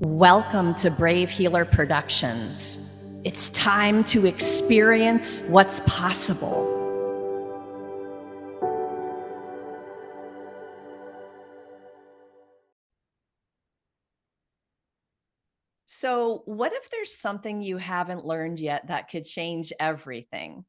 Welcome to Brave Healer Productions. It's time to experience what's possible. So, what if there's something you haven't learned yet that could change everything?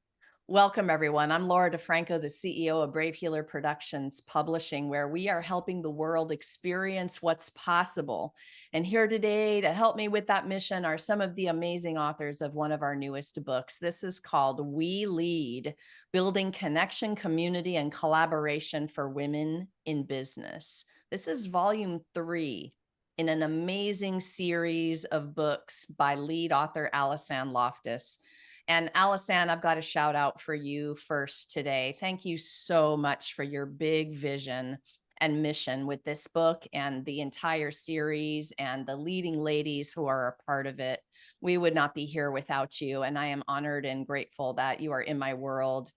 Welcome, everyone. I'm Laura DeFranco, the CEO of Brave Healer Productions Publishing, where we are helping the world experience what's possible. And here today to help me with that mission are some of the amazing authors of one of our newest books. This is called We Lead, Building Connection, Community, and Collaboration for Women in Business. This is volume 3 in an amazing series of books by lead author AliceAnne Loftus. And AliceAnne, I've got a shout out for you first today. Thank you so much for your big vision and mission with this book and the entire series and the leading ladies who are a part of it. We would not be here without you. And I am honored and grateful that you are in my world.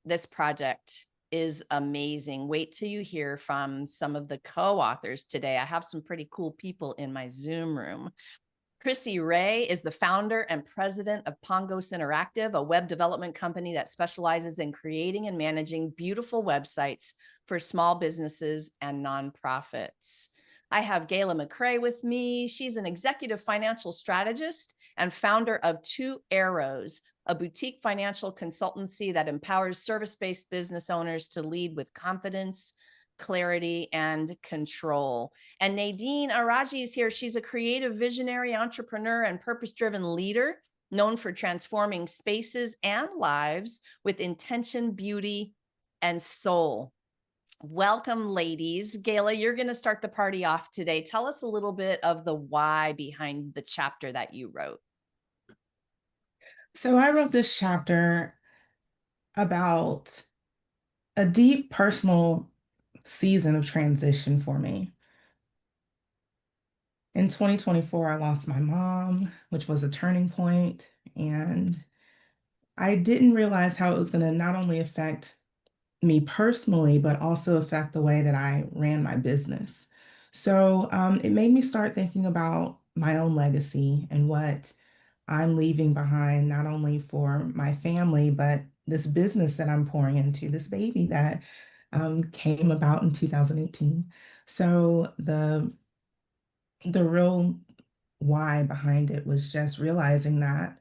This project is amazing. Wait till you hear from some of the co-authors today. I have some pretty cool people in my Zoom room. Chrissy Ray is the founder and president of Pongos Interactive, a web development company that specializes in creating and managing beautiful websites for small businesses and nonprofits. I have Gayla McCrae with me. She's an executive financial strategist and founder of Two Arrows, a boutique financial consultancy that empowers service-based business owners to lead with confidence, clarity, and control. And Nadine Araji is here. She's a creative visionary, entrepreneur, and purpose-driven leader known for transforming spaces and lives with intention, beauty, and soul. Welcome, ladies. Gayla, you're going to start the party off today. Tell us a little bit of the why behind the chapter that you wrote. So I wrote this chapter about a deep personal season of transition for me. In 2024, I lost my mom, which was a turning point, and I didn't realize how it was going to not only affect me personally, but also affect the way that I ran my business. So it made me start thinking about my own legacy and what I'm leaving behind, not only for my family, but this business that I'm pouring into, this baby that came about in 2018. So the real why behind it was just realizing that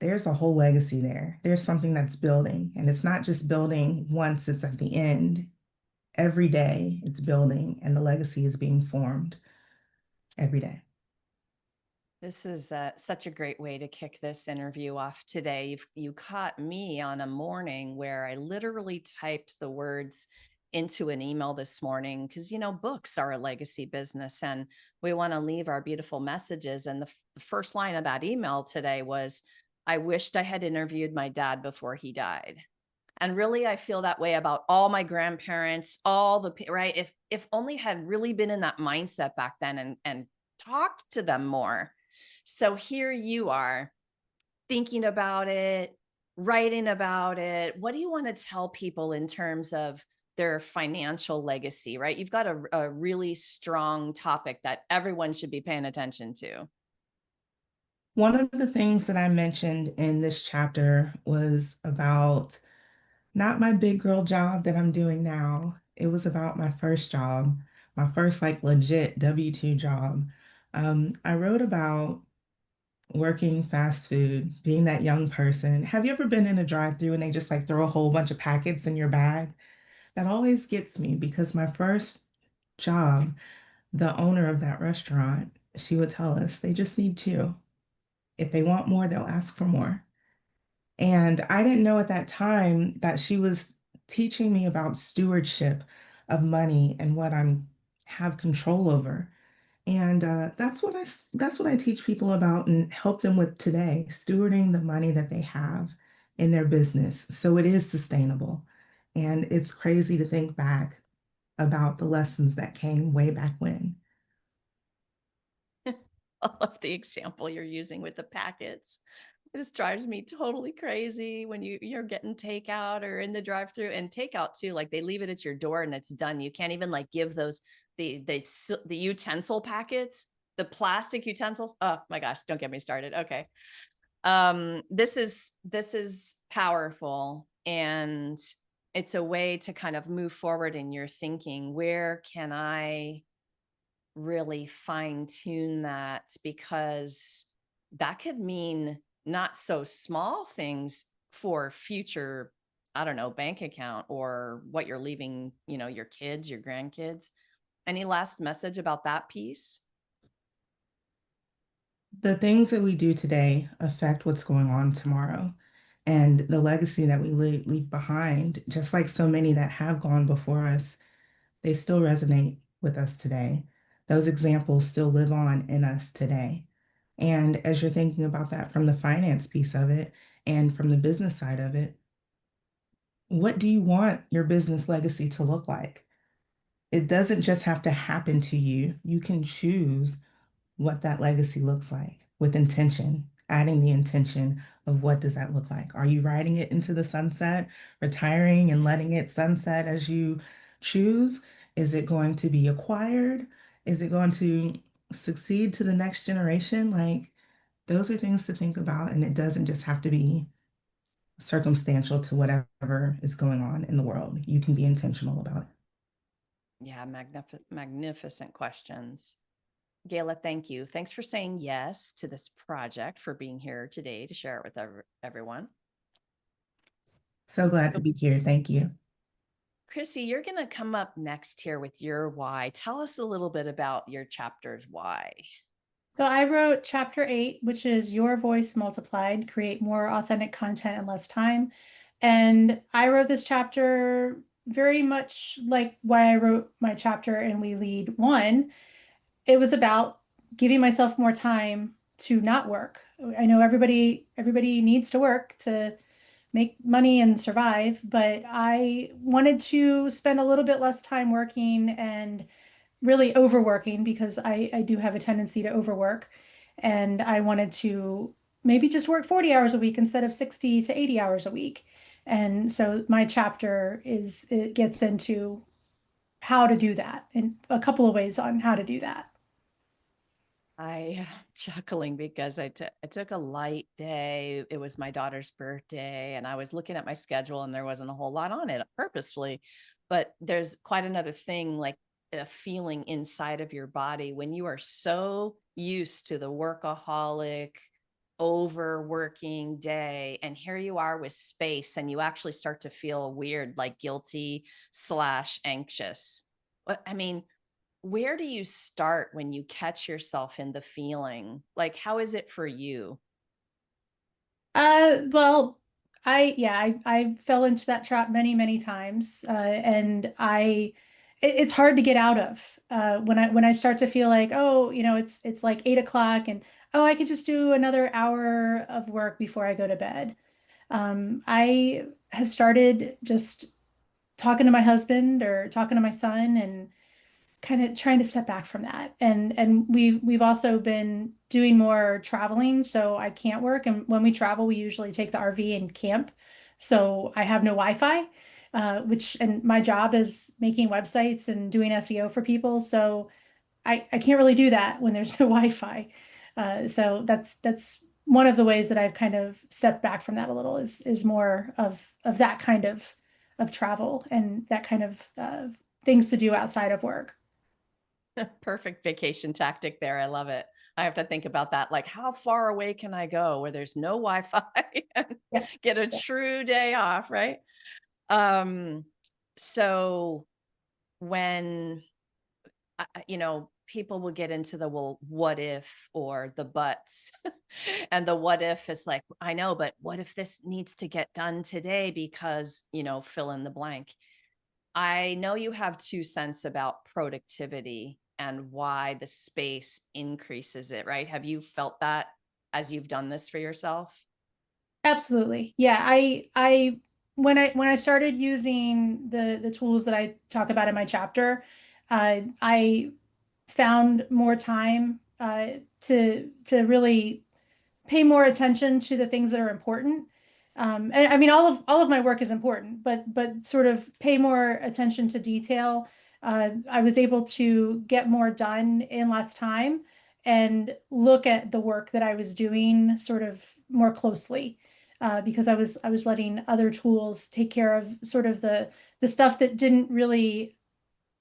there's a whole legacy there. There's something that's building, and it's not just building once it's at the end. Every day it's building, and the legacy is being formed every day. This is such a great way to kick this interview off today. You caught me on a morning where I literally typed the words into an email this morning because, books are a legacy business and we want to leave our beautiful messages. And the first line of that email today was, I wished I had interviewed my dad before he died. And really, I feel that way about all my grandparents, right? If only had really been in that mindset back then and talked to them more. So here you are thinking about it, writing about it. What do you want to tell people in terms of their financial legacy, right? You've got a really strong topic that everyone should be paying attention to. One of the things that I mentioned in this chapter was about not my big girl job that I'm doing now. It was about my first job, my first like legit W-2 job. I wrote about working fast food, being that young person. Have you ever been in a drive-through and they just like throw a whole bunch of packets in your bag? That always gets me because my first job, the owner of that restaurant, she would tell us they just need two. If they want more, they'll ask for more. And I didn't know at that time that she was teaching me about stewardship of money and what I'm have control over. And that's what I teach people about and help them with today, stewarding the money that they have in their business so it is sustainable. And it's crazy to think back about the lessons that came way back when. I love the example you're using with the packets. This drives me totally crazy when you're getting takeout or in the drive-through, and takeout too, like they leave it at your door and it's done. You can't even like give those the utensil packets. the plastic utensils. Oh my gosh, don't get me started. Okay. This is powerful, and it's a way to kind of move forward in your thinking. Where can I really fine tune that? Because that could mean not so small things for future, I don't know, bank account or what you're leaving, your kids, your grandkids. Any last message about that piece? The things that we do today affect what's going on tomorrow. And the legacy that we leave behind, just like so many that have gone before us, they still resonate with us today. Those examples still live on in us today. And as you're thinking about that from the finance piece of it and from the business side of it, what do you want your business legacy to look like? It doesn't just have to happen to you. You can choose what that legacy looks like with intention, adding the intention of what does that look like? Are you riding it into the sunset, retiring and letting it sunset as you choose? Is it going to be acquired? Is it going to succeed to the next generation? Like, those are things to think about, and it doesn't just have to be circumstantial to whatever is going on in the world. You can be intentional about it. Yeah, magnificent questions. Gayla, thank you. Thanks for saying yes to this project, for being here today to share it with everyone. So glad to So, be here. Thank you. Chrissy, you're going to come up next here with your why. Tell us a little bit about your chapter's why. So I wrote chapter 8, which is Your Voice Multiplied, Create More Authentic Content in Less Time. And I wrote this chapter very much like why I wrote my chapter in We Lead 1. It was about giving myself more time to not work. I know everybody needs to work to make money and survive, but I wanted to spend a little bit less time working and really overworking, because I do have a tendency to overwork. And I wanted to maybe just work 40 hours a week instead of 60 to 80 hours a week. And so my chapter it gets into how to do that and a couple of ways on how to do that. I chuckling because I took a light day. It was my daughter's birthday, and I was looking at my schedule, and there wasn't a whole lot on it purposefully. But there's quite another thing, like a feeling inside of your body when you are so used to the workaholic, overworking day, and here you are with space, and you actually start to feel weird, like guilty slash anxious. I mean, where do you start when you catch yourself in the feeling? Like, how is it for you? Well, I fell into that trap many, many times. And it's hard to get out of, when I start to feel like, oh, it's like 8 o'clock, and oh, I could just do another hour of work before I go to bed. I have started just talking to my husband or talking to my son and kind of trying to step back from that. And we've also been doing more traveling, so I can't work. And when we travel, we usually take the RV and camp. So I have no Wi-Fi, and my job is making websites and doing SEO for people. So I can't really do that when there's no Wi-Fi. So that's one of the ways that I've kind of stepped back from that a little, is more of that kind of travel and that kind of things to do outside of work. Perfect vacation tactic there. I love it. I have to think about that. Like, how far away can I go where there's no Wi-Fi and Yeah. get a true day off, right? Um, so when people will get into the, well, what if, or the buts. And the what if is like, I know, but what if this needs to get done today because, fill in the blank. I know you have 2 cents about productivity and why the space increases it, right? Have you felt that as you've done this for yourself? Absolutely. Yeah, I when I started using the tools that I talk about in my chapter, I found more time to really pay more attention to the things that are important. And I mean, all of my work is important, but sort of pay more attention to detail. I was able to get more done in less time, and look at the work that I was doing sort of more closely. Because I was letting other tools take care of sort of the stuff that didn't really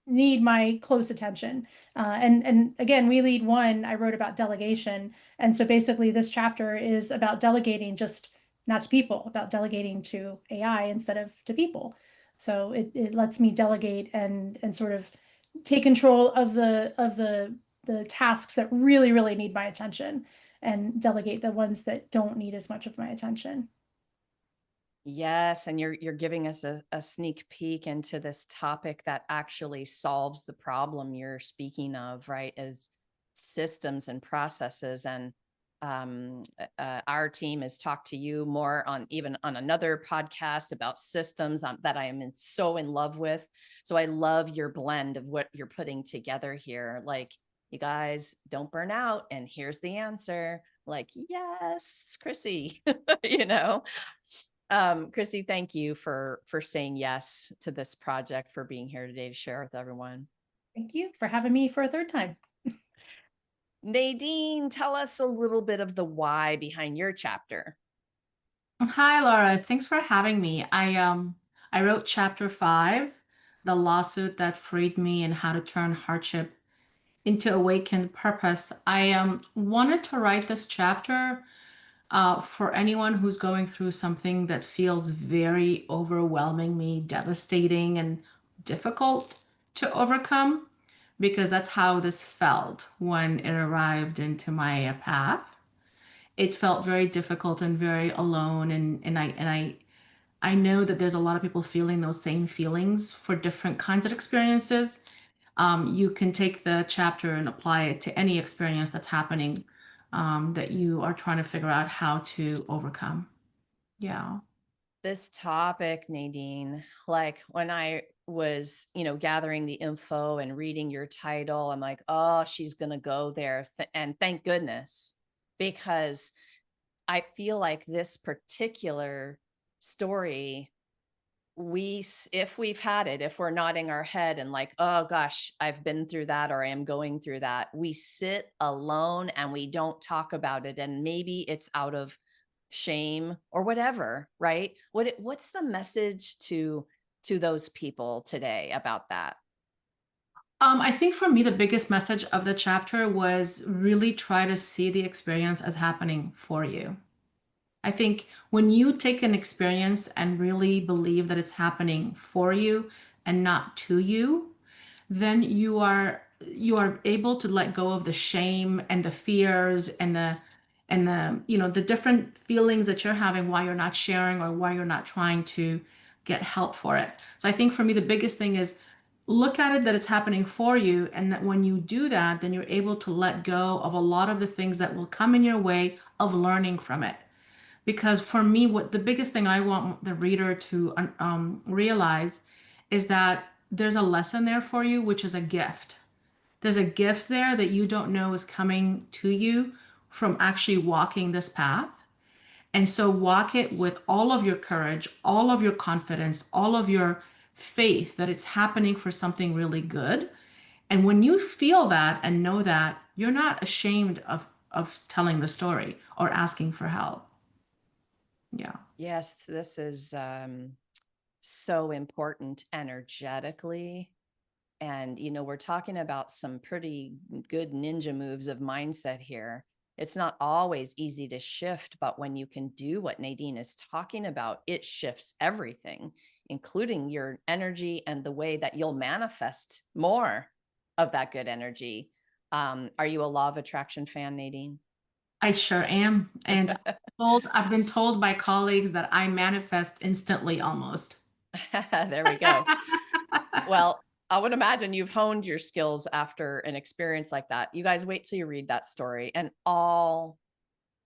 need my close attention. And again, we lead one, I wrote about delegation. And so basically this chapter is about delegating, just not to people, about delegating to AI instead of to people. So it lets me delegate and sort of take control of the tasks that really, really need my attention and delegate the ones that don't need as much of my attention. Yes, and you're giving us a sneak peek into this topic that actually solves the problem you're speaking of, right? As systems and processes. And our team has talked to you more on even on another podcast about systems that I am so in love with. So I love your blend of what you're putting together here. Like, you guys don't burn out, and here's the answer. Like, yes, Chrissy, you know. Chrissy, thank you for saying yes to this project, for being here today to share with everyone. Thank you for having me for a third time. Nadine, tell us a little bit of the why behind your chapter. Hi, Laura. Thanks for having me. I wrote chapter 5, The Lawsuit That Freed Me and How to Turn Hardship into Awakened Purpose. I wanted to write this chapter for anyone who's going through something that feels very overwhelmingly devastating and difficult to overcome, because that's how this felt when it arrived into my path. It felt very difficult and very alone, and I know that there's a lot of people feeling those same feelings for different kinds of experiences. You can take the chapter and apply it to any experience that's happening, that you are trying to figure out how to overcome. Yeah. This topic, Nadine, like when I was, gathering the info and reading your title, I'm like, oh, she's going to go there. And thank goodness, because I feel like this particular story, if we've had it, if we're nodding our head and like, oh gosh, I've been through that, or I am going through that, we sit alone and we don't talk about it. And maybe it's out of shame or whatever, right? What's the message to those people today about that? I think for me, the biggest message of the chapter was really try to see the experience as happening for you. I think when you take an experience and really believe that it's happening for you and not to you, then you are able to let go of the shame and the fears and the different feelings that you're having why you're not sharing or why you're not trying to get help for it. So I think for me the biggest thing is look at it that it's happening for you, and that when you do that, then you're able to let go of a lot of the things that will come in your way of learning from it. Because for me, what the biggest thing I want the reader to realize is that there's a lesson there for you, which is a gift. There's a gift there that you don't know is coming to you from actually walking this path. And so walk it with all of your courage, all of your confidence, all of your faith that it's happening for something really good. And when you feel that and know that, you're not ashamed of telling the story or asking for help. Yeah. Yes, this is so important energetically. And, we're talking about some pretty good ninja moves of mindset here. It's not always easy to shift, but when you can do what Nadine is talking about, it shifts everything, including your energy and the way that you'll manifest more of that good energy. Are you a law of attraction fan, Nadine? I sure am. And I've been told by colleagues that I manifest instantly almost. There we go. Well, I would imagine you've honed your skills after an experience like that. You guys wait till you read that story and all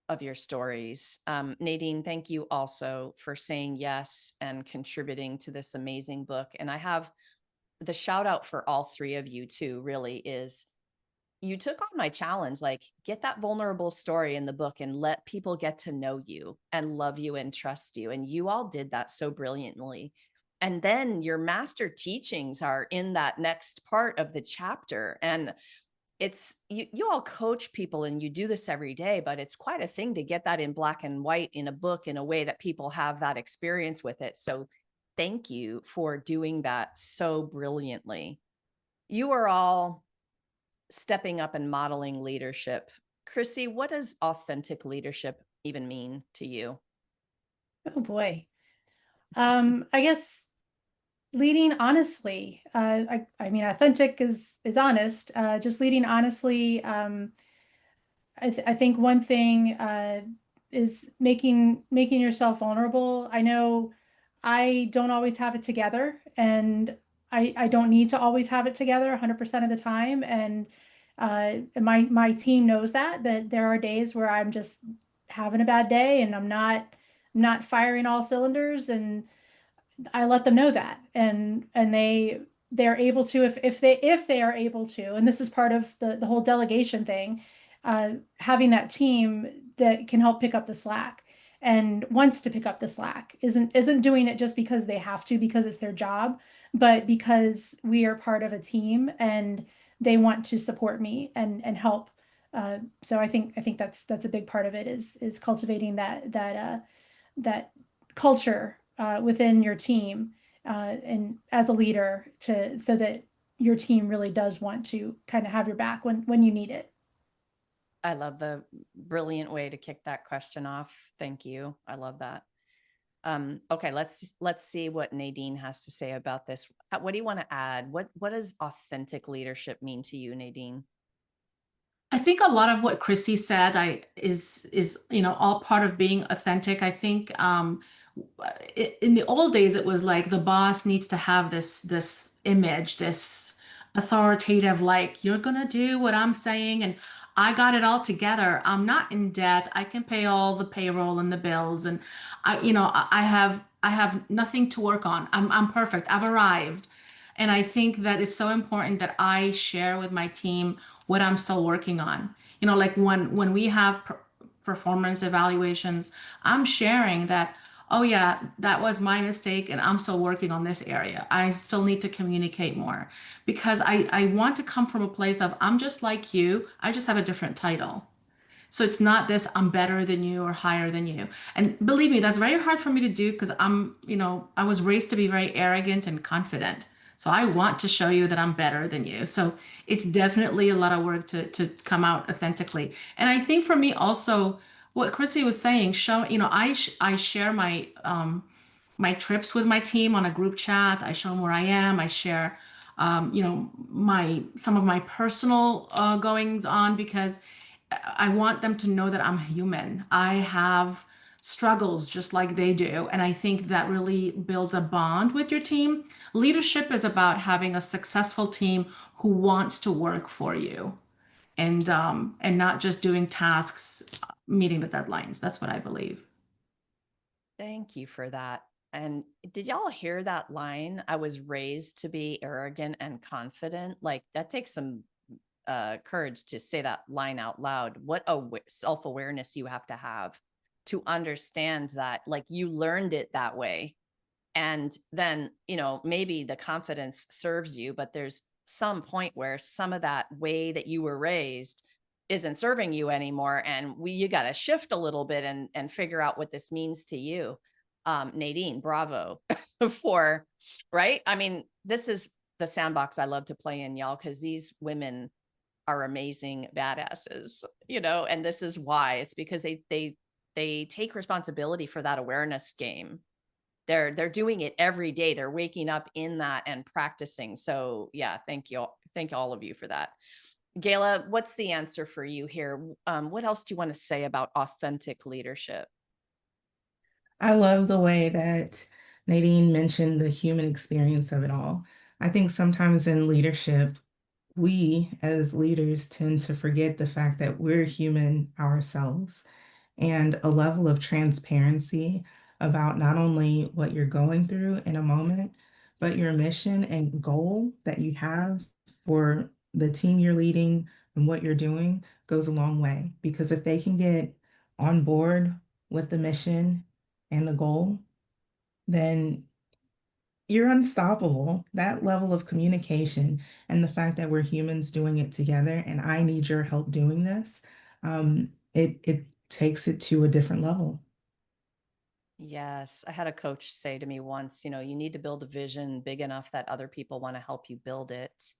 of your stories. Nadine, thank you also for saying yes and contributing to this amazing book. And I have the shout out for all three of you too, really is you took on my challenge, like get that vulnerable story in the book and let people get to know you and love you and trust you. And you all did that so brilliantly. And then your master teachings are in that next part of the chapter. And it's you all coach people and you do this every day, but it's quite a thing to get that in black and white in a book in a way that people have that experience with it. So thank you for doing that so brilliantly. You are all stepping up and modeling leadership. Chrissy, what does authentic leadership even mean to you? Oh boy. I guess leading honestly. I mean, authentic is honest. Just leading honestly. I think one thing is making yourself vulnerable. I know I don't always have it together, and I don't need to always have it together 100% of the time. And my team knows that there are days where I'm just having a bad day and I'm not firing all cylinders, and I let them know that, and they're able to, if they are able to, and this is part of the whole delegation thing, having that team that can help pick up the slack and wants to pick up the slack, isn't doing it just because they have to, because it's their job, but because we are part of a team and they want to support me and help. So I think that's a big part of it, is cultivating that culture within your team, and as a leader, to so that your team really does want to kind of have your back when you need it. I love the brilliant way to kick that question off. Thank you. I love that. Okay, let's see what Nadine has to say about this. What do you want to add? What does authentic leadership mean to you, Nadine? I think a lot of what Chrissy said is all part of being authentic. I think in the old days it was like the boss needs to have this image, this authoritative, like you're gonna do what I'm saying and I got it all together. I'm not in debt. I can pay all the payroll and the bills and I have nothing to work on. I'm perfect. I've arrived. And I think that it's so important that I share with my team what I'm still working on. Like when we have performance evaluations, I'm sharing that, oh yeah, that was my mistake and I'm still working on this area. I still need to communicate more because I want to come from a place of I'm just like you, I just have a different title. So it's not this I'm better than you or higher than you. And believe me, that's very hard for me to do because I was raised to be very arrogant and confident. So I want to show you that I'm better than you. So it's definitely a lot of work to come out authentically. And I think for me also, what Chrissy was saying, I share my trips with my team on a group chat. I show them where I am. I share my some of my personal goings on because I want them to know that I'm human. I have struggles just like they do. And I think that really builds a bond with your team. Leadership is about having a successful team who wants to work for you and not just doing tasks, meeting the deadlines. That's what I believe. Thank you for that. And did y'all hear that line? I was raised to be arrogant and confident. Like that takes some courage to say that line out loud. What a self-awareness you have to understand that, like, you learned it that way. And then, maybe the confidence serves you, but there's some point where some of that way that you were raised isn't serving you anymore. And you got to shift a little bit and figure out what this means to you. Nadine, bravo for, right? I mean, this is the sandbox I love to play in, y'all, because these women are amazing badasses, and this is why. It's because they take responsibility for that awareness game. They're doing it every day. They're waking up in that and practicing. So yeah, thank you. Thank all of you for that. Gayla, what's the answer for you here? What else do you want to say about authentic leadership? I love the way that Nadine mentioned the human experience of it all. I think sometimes in leadership, we as leaders tend to forget the fact that we're human ourselves, and a level of transparency about not only what you're going through in a moment, but your mission and goal that you have for the team you're leading and what you're doing goes a long way. Because if they can get on board with the mission and the goal, then you're unstoppable. That level of communication and the fact that we're humans doing it together, and I need your help doing this, it takes it to a different level. Yes. I had a coach say to me once, you need to build a vision big enough that other people want to help you build it.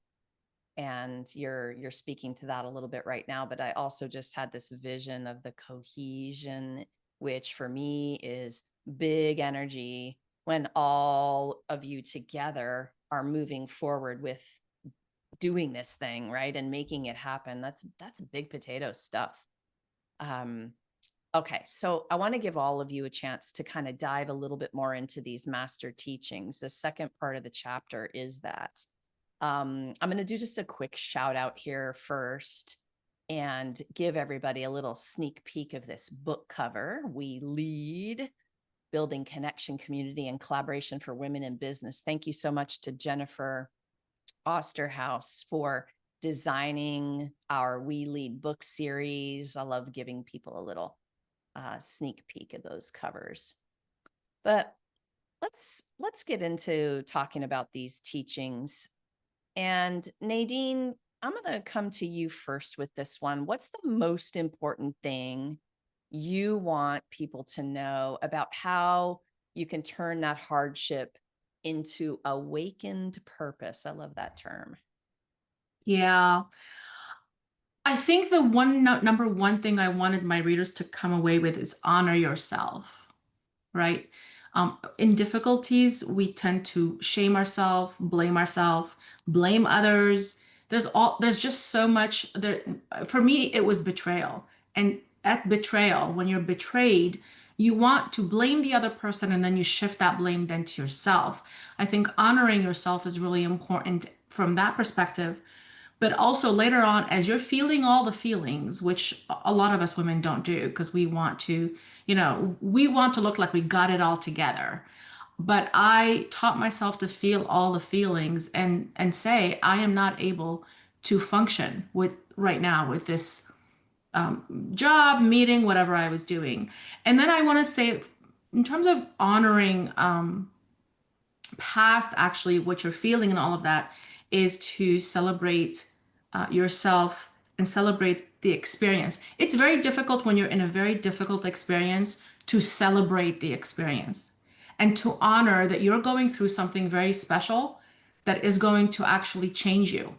And you're speaking to that a little bit right now, but I also just had this vision of the cohesion, which for me is big energy when all of you together are moving forward with doing this thing, right? And making it happen. That's big potato stuff. Okay, so I want to give all of you a chance to kind of dive a little bit more into these master teachings. The second part of the chapter is that I'm going to do just a quick shout out here first and give everybody a little sneak peek of this book cover. We Lead, Building Connection, Community, and Collaboration for Women in Business. Thank you so much to Jennifer Osterhaus for designing our We Lead book series. I love giving people a little sneak peek of those covers. But let's get into talking about these teachings. And Nadine, I'm going to come to you first with this one. What's the most important thing you want people to know about how you can turn that hardship into awakened purpose? I love that term. Yeah. I think the number one thing I wanted my readers to come away with is honor yourself, right? In difficulties, we tend to shame ourselves, blame others. There's just so much there. For me, it was betrayal. And at betrayal, when you're betrayed, you want to blame the other person and then you shift that blame then to yourself. I think honoring yourself is really important from that perspective. But also later on, as you're feeling all the feelings, which a lot of us women don't do because we want to, we want to look like we got it all together. But I taught myself to feel all the feelings and say, I am not able to function with right now with this job, meeting, whatever I was doing. And then I want to say, in terms of honoring past actually what you're feeling and all of that, is to celebrate yourself and celebrate the experience. It's very difficult when you're in a very difficult experience to celebrate the experience and to honor that you're going through something very special that is going to actually change you.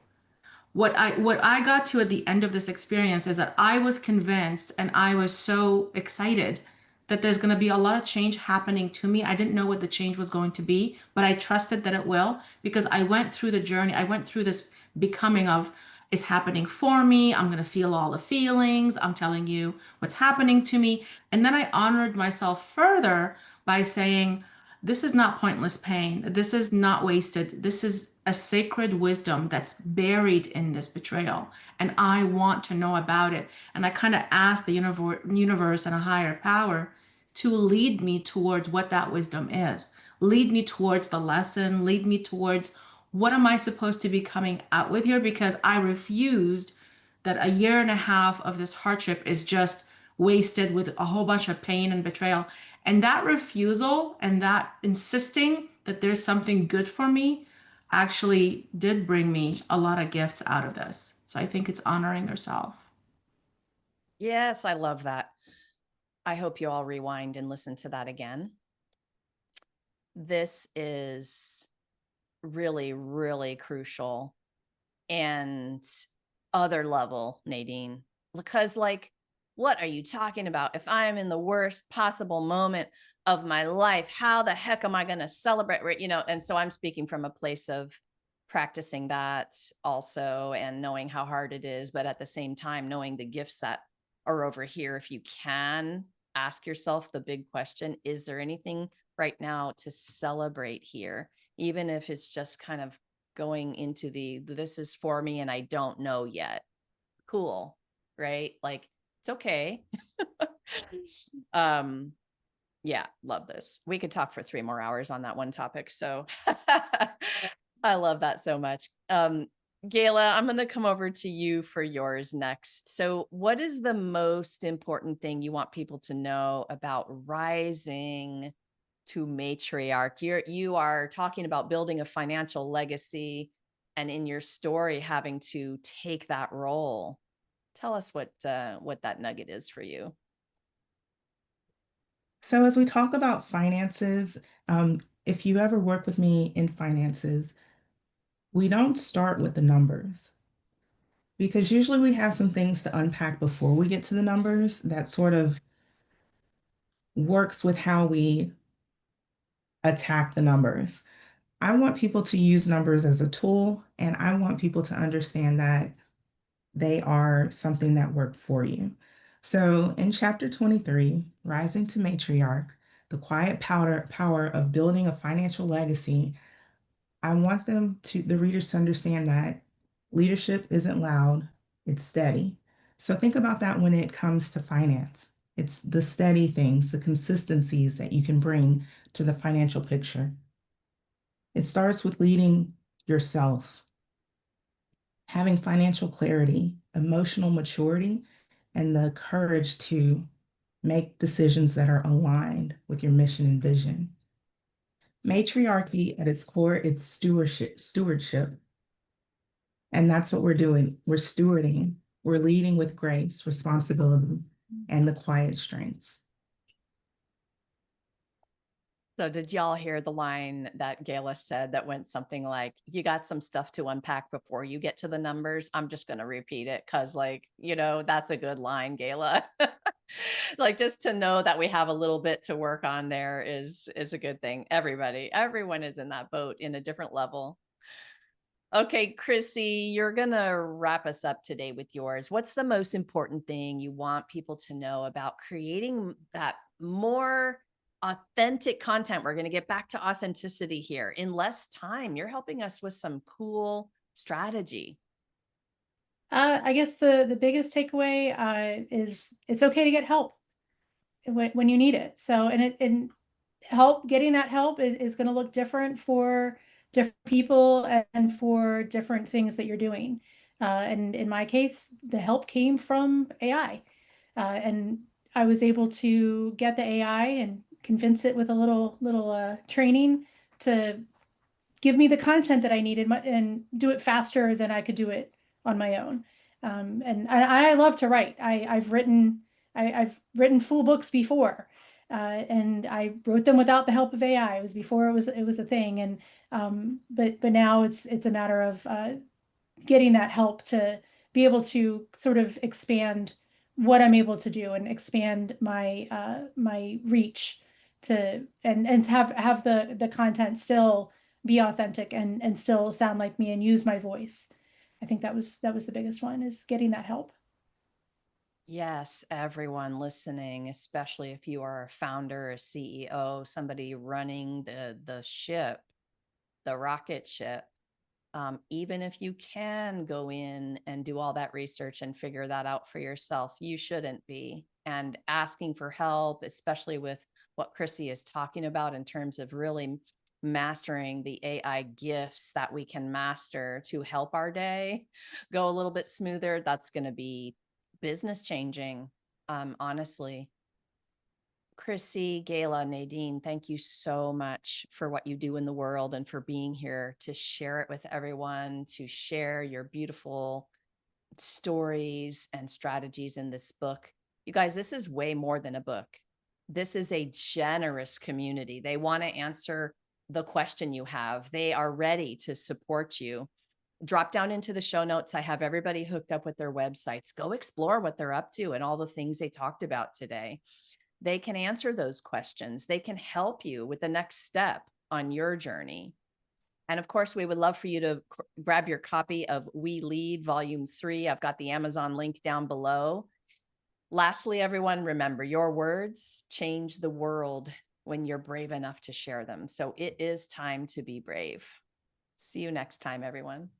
What I got to at the end of this experience is that I was convinced and I was so excited that there's going to be a lot of change happening to me. I didn't know what the change was going to be, but I trusted that it will because I went through the journey. I went through this becoming of it's happening for me. I'm going to feel all the feelings. I'm telling you what's happening to me. And then I honored myself further by saying, this is not pointless pain. This is not wasted. This is a sacred wisdom that's buried in this betrayal. And I want to know about it. And I kind of asked the universe and a higher power to lead me towards what that wisdom is. Lead me towards the lesson. Lead me towards what am I supposed to be coming out with here? Because I refused that a year and a half of this hardship is just wasted with a whole bunch of pain and betrayal. And that refusal and that insisting that there's something good for me actually did bring me a lot of gifts out of this. So I think it's honoring yourself. Yes, I love that. I hope you all rewind and listen to that again. This is really, really crucial and other level, Nadine, because what are you talking about? If I am in the worst possible moment of my life, how the heck am I going to celebrate? Right? And so I'm speaking from a place of practicing that also and knowing how hard it is, but at the same time, knowing the gifts that are over here. If you can ask yourself the big question, is there anything right now to celebrate here? Even if it's just kind of going into this is for me and I don't know yet. Cool. Right? It's okay. Yeah, love this. We could talk for 3 more hours on that one topic. So I love that so much. Gayla, I'm going to come over to you for yours next. So what is the most important thing you want people to know about rising to matriarch. You are talking about building a financial legacy, and in your story, having to take that role. Tell us what that nugget is for you. So, as we talk about finances, if you ever work with me in finances, we don't start with the numbers because usually we have some things to unpack before we get to the numbers that sort of works with how we attack the numbers. I want people to use numbers as a tool, and I want people to understand that they are something that work for you. So in chapter 23, Rising to Matriarch, the quiet power of building a financial legacy, I want the readers to understand that leadership isn't loud, it's steady. So think about that when it comes to finance. It's the steady things, the consistencies that you can bring to the financial picture. It starts with leading yourself, having financial clarity, emotional maturity, and the courage to make decisions that are aligned with your mission and vision. Matriarchy at its core, it's stewardship. And that's what we're doing. We're stewarding, we're leading with grace, responsibility, and the quiet strengths. So did y'all hear the line that Gayla said that went something like, you got some stuff to unpack before you get to the numbers? I'm just going to repeat it because, like, that's a good line, Gayla. Like, just to know that we have a little bit to work on there is a good thing. Everyone is in that boat in a different level. Okay, Chrissy, you're going to wrap us up today with yours. What's the most important thing you want people to know about creating that more authentic content? We're going to get back to authenticity here in less time. You're helping us with some cool strategy. I guess the biggest takeaway is it's okay to get help when you need it. So, and getting that help is going to look different for different people and for different things that you're doing. And in my case, the help came from AI, and I was able to get the AI and convince it with a little training to give me the content that I needed and do it faster than I could do it on my own. And I love to write. I've written full books before, and I wrote them without the help of AI. It was before it was a thing. And but now it's a matter of getting that help to be able to sort of expand what I'm able to do and expand my reach and have the content still be authentic and still sound like me and use my voice. I think that was the biggest one, is getting that help. Yes, everyone listening, especially if you are a founder, a CEO, somebody running the ship, the rocket ship. Even if you can go in and do all that research and figure that out for yourself, you shouldn't be. And asking for help, especially with what Chrissy is talking about in terms of really mastering the AI gifts that we can master to help our day go a little bit smoother, that's going to be business changing, honestly. Chrissy, Gayla, Nadine, thank you so much for what you do in the world and for being here to share it with everyone, to share your beautiful stories and strategies in this book. You guys, this is way more than a book. This is a generous community. They want to answer the question you have. They are ready to support you. Drop down into the show notes. I have everybody hooked up with their websites. Go explore what they're up to and all the things they talked about today. They can answer those questions. They can help you with the next step on your journey. And of course, we would love for you to grab your copy of We Lead Volume 3. I've got the Amazon link down below. Lastly, everyone, remember, your words change the world when you're brave enough to share them. So it is time to be brave. See you next time, everyone.